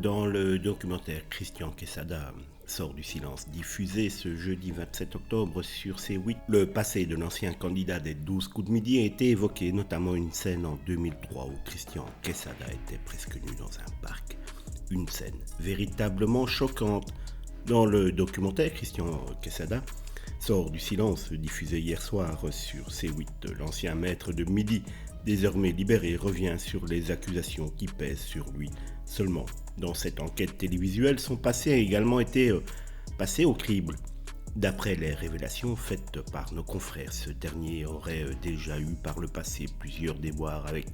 Dans le documentaire, Christian Quesada sort du silence, diffusé ce jeudi 27 octobre sur C8. Le passé de l'ancien candidat des 12 coups de midi a été évoqué, notamment une scène en 2003 où Christian Quesada était presque nu dans un parc. Une scène véritablement choquante. Dans le documentaire, Christian Quesada sort du silence, diffusé hier soir sur C8. L'ancien maître de midi, désormais libéré, revient sur les accusations qui pèsent sur lui. Seulement, dans cette enquête télévisuelle, son passé a également été passé au crible. D'après les révélations faites par nos confrères, ce dernier aurait déjà eu par le passé plusieurs déboires avec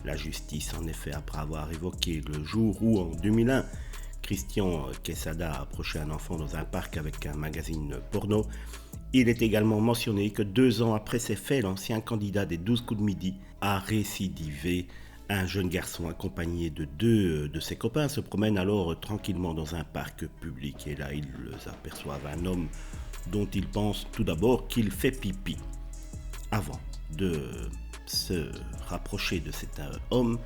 la justice. En effet, après avoir évoqué le jour où, en 2001, Christian Quesada a approché un enfant dans un parc avec un magazine porno, il est également mentionné que 2 ans après ces faits, l'ancien candidat des 12 coups de midi a récidivé. Un jeune garçon accompagné de 2 de ses copains se promène alors tranquillement dans un parc public et là ils aperçoivent un homme dont ils pensent tout d'abord qu'il fait pipi. Avant de se rapprocher de cet homme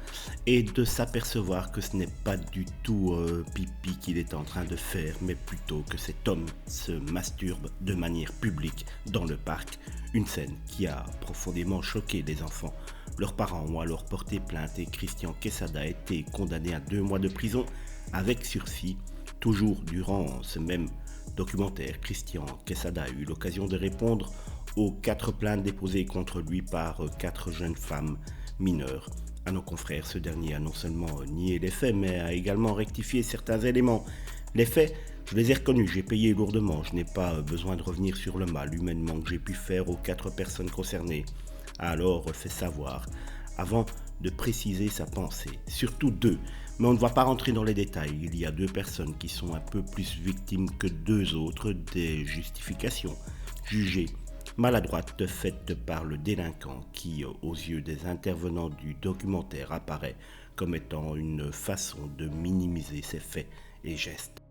et de s'apercevoir que ce n'est pas du tout pipi qu'il est en train de faire, mais plutôt que cet homme se masturbe de manière publique dans le parc. Une scène qui a profondément choqué les enfants. Leurs parents ont alors porté plainte et Christian Quesada a été condamné à 2 mois de prison avec sursis. Toujours durant ce même documentaire, Christian Quesada a eu l'occasion de répondre aux 4 plaintes déposées contre lui par 4 jeunes femmes mineures. À nos confrères, ce dernier a non seulement nié les faits, mais a également rectifié certains éléments. Les faits, je les ai reconnus, j'ai payé lourdement, je n'ai pas besoin de revenir sur le mal humainement que j'ai pu faire aux 4 personnes concernées. A alors fait savoir, avant de préciser sa pensée, surtout 2, mais on ne va pas rentrer dans les détails. Il y a 2 personnes qui sont un peu plus victimes que 2 autres des justifications jugées maladroite faite par le délinquant qui, aux yeux des intervenants du documentaire, apparaît comme étant une façon de minimiser ses faits et gestes.